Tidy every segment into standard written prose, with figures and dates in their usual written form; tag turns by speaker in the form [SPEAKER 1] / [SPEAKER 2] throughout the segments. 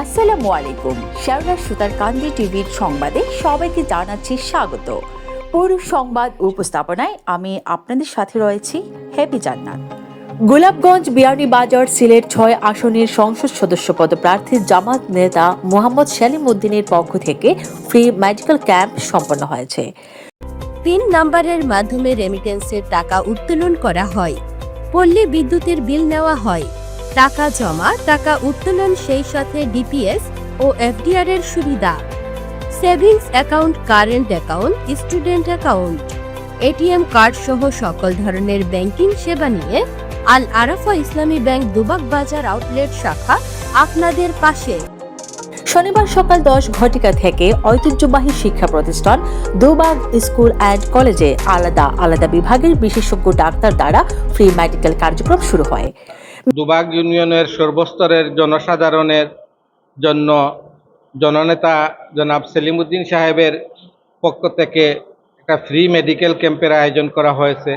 [SPEAKER 1] আসসালামু আলাইকুম। শেওলা সুতারকান্দি টিভির সংবাদে সবাইকে জানাচ্ছি স্বাগত। পুরো সংবাদ উপস্থাপনায় আমি আপনাদের সাথে রয়েছি হ্যাপি জান্নাত। গোলাপগঞ্জ বিয়ানীবাজার সিলেট ৬ আসনের সংসদ সদস্য পদপ্রার্থী জামাত নেতা মোহাম্মদ সেলিম উদ্দিনের পক্ষ থেকে ফ্রি মেডিকেল ক্যাম্প সম্পন্ন হয়েছে।
[SPEAKER 2] ৩ নম্বরের মাধ্যমে রেমিটেন্সের টাকা উত্তোলন করা হয়, পল্লী বিদ্যুতের বিল নেওয়া হয়, টাকা জমা, টাকা উত্তোলন, সেই সাথে ডিপিএস ও এফডিআর এর সুবিধা, savings account, current account, student account, ATM card সহ সকল ধরনের ব্যাংকিং সেবা নিয়ে আল আরাফা ইসলামী ব্যাংক দুবাগ বাজার আউটলেট শাখা আপনাদের পাশে।
[SPEAKER 1] শনিবার সকাল 10 ঘটিকা থেকে ঐতিহ্যবাহী শিক্ষা প্রতিষ্ঠান দুবাগ স্কুল অ্যান্ড কলেজে আলাদা আলাদা বিভাগের বিশেষজ্ঞ ডাক্তার দ্বারা ফ্রি মেডিকেল কার্যক্রম শুরু হয়।
[SPEAKER 3] দুবাগ ইউনিয়নের সর্বস্তরের জনসাধারণের জন্য জননেতা জনাব সেলিম উদ্দিন সাহেবের পক্ষ থেকে একটা ফ্রি মেডিকেল ক্যাম্পের আয়োজন করা হয়েছে।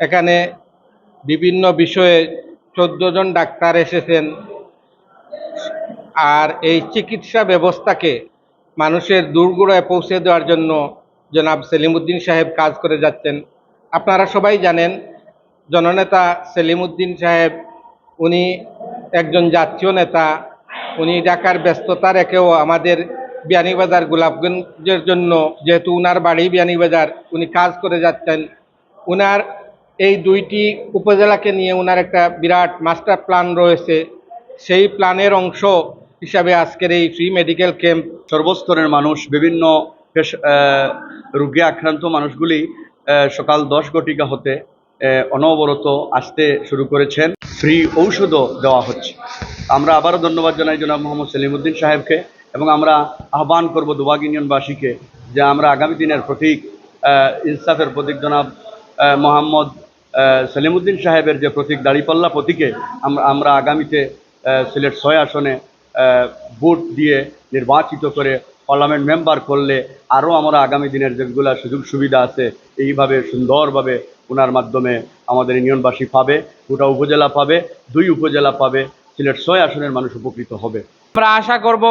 [SPEAKER 3] এখানে বিভিন্ন বিষয়ে 14 জন ডাক্তার এসেছেন। আর এই চিকিৎসা ব্যবস্থাকে মানুষের দূরগোড়ায় পৌঁছে দেওয়ার জন্য জনাব সেলিম উদ্দিন সাহেব কাজ করে যাচ্ছেন। আপনারা সবাই জানেন জননেতা সেলিম উদ্দিন সাহেব উনি একজন জাতীয় নেতা। উনি ঢাকার ব্যস্ততা রেখেও আমাদের বিয়ানীবাজার গোলাপগঞ্জের জন্য, যেহেতু উনার বাড়ি বিয়ানীবাজার, উনি কাজ করে যাচ্ছেন। উনার এই 2টি উপজেলাকে নিয়ে উনার একটা বিরাট মাস্টার প্ল্যান রয়েছে। সেই প্ল্যানের অংশ হিসাবে আজকের এই ফ্রি মেডিকেল ক্যাম্প।
[SPEAKER 4] সর্বস্তরের মানুষ, বিভিন্ন রোগে আক্রান্ত মানুষগুলি সকাল 10 ঘটিকা হতে অনবরত আসতে শুরু করেছেন। ফ্রি ঔষধও দেওয়া হচ্ছে। আমরা আবারও ধন্যবাদ জানাই জনাব মোহাম্মদ সেলিম উদ্দিন সাহেবকে, এবং আমরা আহ্বান করব দুবাগ ইউনিয়নবাসীকে যে আমরা আগামী দিনের প্রতীক, ইনসাফের প্রতীক জনাব মোহাম্মদ সেলিম উদ্দিন সাহেবের যে প্রতীক দাঁড়িপাল্লা প্রতীকে আমরা আগামীতে সিলেট 6 আসনে ভোট দিয়ে নির্বাচিত করে পার্লামেন্ট মেম্বার করলে আরও আমরা আগামী দিনের যেগুলো সুযোগ সুবিধা আছে এইভাবে সুন্দরভাবে ওনার মাধ্যমে আমাদের ইউনিয়নবাসী পাবে, গোটা উপজেলা পাবে, 2 উপজেলা পাবে, সিলেট 6 আসনের মানুষ উপকৃত হবে।
[SPEAKER 3] আমরা আশা করব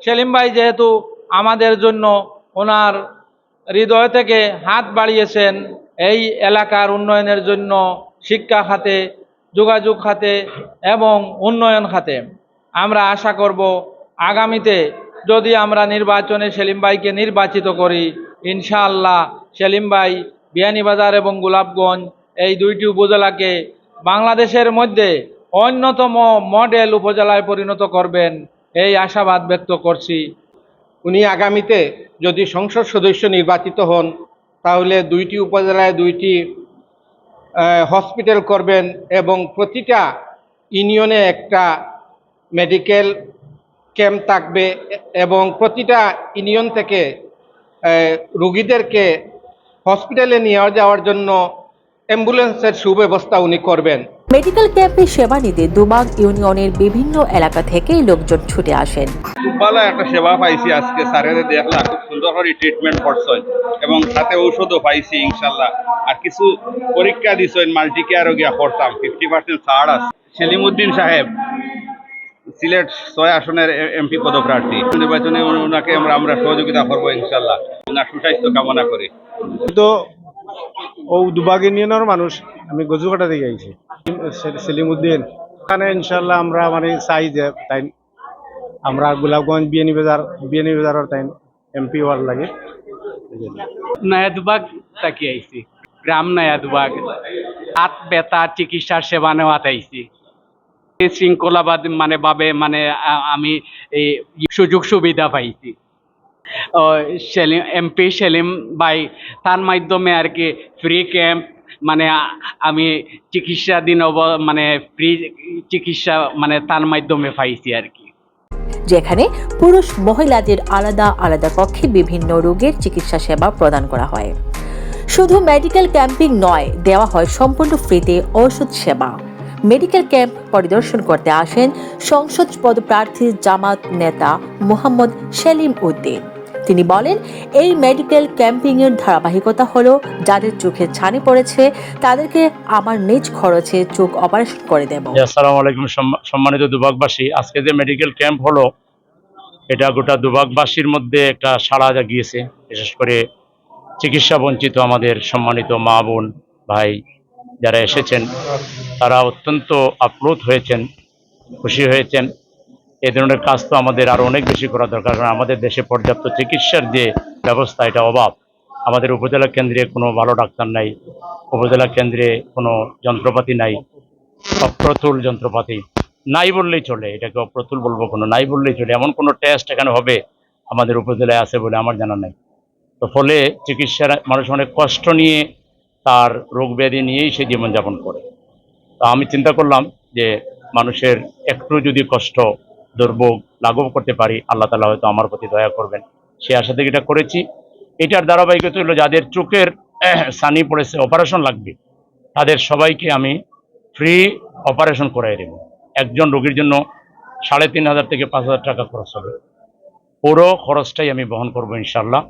[SPEAKER 3] সেলিম ভাই যেহেতু আমাদের জন্য ওনার হৃদয় থেকে হাত বাড়িয়েছেন এই এলাকার উন্নয়নের জন্য, শিক্ষা খাতে, যোগাযোগ খাতে এবং উন্নয়ন খাতে, আমরা আশা করব আগামীতে যদি আমরা নির্বাচনে সেলিম ভাইকে নির্বাচিত করি, ইনশাআল্লাহ সেলিম ভাই বিয়ানীবাজার এবং গোলাপগঞ্জ এই 2টি উপজেলাকে বাংলাদেশের মধ্যে অন্যতম মডেল উপজেলায় পরিণত করবেন, এই আশাবাদ ব্যক্ত করছি। উনি আগামীতে যদি সংসদ সদস্য নির্বাচিত হন তাহলে 2টি উপজেলায় 2টি হসপিটাল করবেন এবং প্রতিটা ইউনিয়নে একটা মেডিকেল ক্যাম্প থাকবে এবং প্রতিটা ইউনিয়ন থেকে রোগীদেরকে হসপিটালে নিয়ে যাওয়ার জন্য অ্যাম্বুলেন্সের সুব্যবস্থা উনি করবেন।
[SPEAKER 1] মেডিকেল ক্যাম্পে সেবা নিতে দুবাগ ইউনিয়নের বিভিন্ন এলাকা থেকে লোকজন ছুটে আসেন।
[SPEAKER 5] খুব ভালো একটা সেবা পাইছি আজকে, স্যারের দেখলাম খুব সুন্দর করে ট্রিটমেন্ট করছেন এবং সাথে ঔষধও পাইছি ইনশাল্লাহ। আর কিছু পরীক্ষা দিচ্ছেন, মাল্টি কেয়ারও গিয়া করতাম, 50% ছাড় আছে। সেলিম উদ্দিন সাহেব সিলেট 6 আসনের এমপি পদপ্রার্থী, নির্বাচনে ওনাকে আমরা সহযোগিতা করবো ইনশাল্লাহ। ওনার সুস্বাস্থ্য কামনা করি।
[SPEAKER 6] তো ও দুবাগ ইউনিয়নের মানুষ, আমি গজুকাটা থেকে আইছি। সেলিম উদ্দিন এখানে ইনশাল্লাহ আমরা চাই যে তাই আমরা গোলাপগঞ্জ বিয়ানীবাজারের তাই এমপি হওয়ার লাগে।
[SPEAKER 7] নয়া দুবাগ তাকি আইছি, গ্রাম নয়া দুবাগ। হাত ব্যথা চিকিৎসার সেবা নেওয়াতে আইছি। শৃঙ্খলাবাদ ভাবে আমি এই সুযোগ সুবিধা পাইছি। এমপি সেলিম ভাই তার মাধ্যমে আর কি ফ্রি ক্যাম্প, আমি চিকিৎসা দিন ফ্রি চিকিৎসা তার মাধ্যমে পাইছি আর কি,
[SPEAKER 1] যেখানে পুরুষ মহিলাদের আলাদা আলাদা কক্ষে বিভিন্ন রোগের চিকিৎসা সেবা প্রদান করা হয়। শুধু মেডিকেল ক্যাম্পিং নয়, দেওয়া হয় সম্পূর্ণ ফ্রিতে ওষুধ সেবা। মেডিকেল ক্যাম্প পরিদর্শন করতে আসেন সংসদ পদপ্রার্থী জামাত নেতা মোহাম্মদ সেলিম উদ্দিন। তিনি বলেন, এই মেডিকেল ক্যাম্পিংয়ের ধারাবাহিকতা হলো যাদের চোখে ছানি পড়েছে তাদেরকে আমার নিজ খরচে চোখ অপারেশন করে দেব।
[SPEAKER 8] আসসালামু আলাইকুম সম্মানিত দুবাগবাসী, আজকে যে মেডিকেল ক্যাম্প হলো এটা গোটা দুবাগবাসীর মধ্যে একটা সাড়া জাগিয়েছে। বিশেষ করে চিকিৎসা বঞ্চিত আমাদের সম্মানিত মা বোন ভাই যারা এসেছেন তারা অত্যন্ত আপ্লুত হয়েছেন, খুশি হয়েছেন। এই ধরনের কাজ তো আমাদের আরও অনেক বেশি করা দরকার, কারণ আমাদের দেশে পর্যাপ্ত চিকিৎসার যে ব্যবস্থা এটা অভাব। আমাদের উপজেলা কেন্দ্রে কোনো ভালো ডাক্তার নাই, উপজেলা কেন্দ্রে কোনো যন্ত্রপাতি নাই, অপ্রতুল যন্ত্রপাতি নাই বললেই চলে, এটাকে অপ্রতুল বলবো কোনো নাই বললেই চলে, এমন কোনো টেস্ট এখানে হবে আমাদের উপজেলায় আছে বলে আমার জানা নাই। তো ফলে চিকিৎসার মানুষ অনেক কষ্ট নিয়ে তার রোগ ব্যাধি নিয়েই সে জীবনযাপন করে। তো আমি চিন্তা করলাম যে মানুষের একটু যদি কষ্ট দুর্ভোগ লাঘব করতে পারি, আল্লাহ তাআলা হয়তো আমার প্রতি দয়া করবেন, সে আশা থেকে এটা করেছি। এটার ধারাবাহিকতা হলো যাদের চোখের ছানি পড়েছে, অপারেশন লাগবে, তাদের সবাইকে আমি ফ্রি অপারেশন করাই দেব। একজন রোগীর জন্য ৩,৫০০ থেকে ৫,০০০ টাকা খরচ হবে, পুরো খরচটাই আমি বহন করবো ইনশাল্লাহ।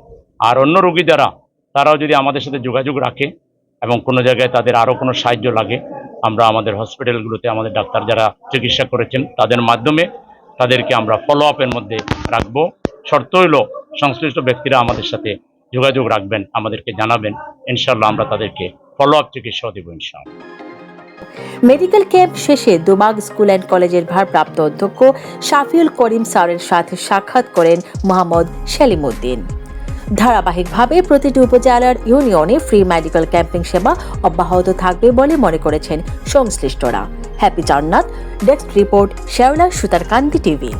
[SPEAKER 8] আর অন্য রোগী যারা তারাও যদি আমাদের সাথে যোগাযোগ রাখে এবং কোনো জায়গায় তাদের আরও কোনো সাহায্য লাগে, আমরা আমাদের হসপিটালগুলোতে আমাদের ডাক্তার যারা চিকিৎসা করেছেন তাদের মাধ্যমে তাদেরকে আমরা ফলো আপের মধ্যে রাখবো। শর্ত হইল সংশ্লিষ্ট ব্যক্তিরা আমাদের সাথে যোগাযোগ রাখবেন, আমাদেরকে জানাবেন, ইনশাল্লাহ আমরা তাদেরকে ফলো আপ চিকিৎসাও দেবো ইনশাল্লাহ।
[SPEAKER 1] মেডিকেল ক্যাম্প শেষে দুবাগ স্কুল অ্যান্ড কলেজের ভারপ্রাপ্ত অধ্যক্ষ শাফিউল করিম স্যারের সাথে সাক্ষাৎ করেন মোহাম্মদ সেলিম উদ্দিন। ধারাবাহিকভাবে প্রতিটি উপজেলার ইউনিয়নে ফ্রি মেডিকেল ক্যাম্পিং সেবা অব্যাহত থাকবে বলে মনে করেছেন সংশ্লিষ্টরা। হ্যাপি জান্নাত, ডেস্ক রিপোর্ট, শেওলা সুতারকান্দি টিভি।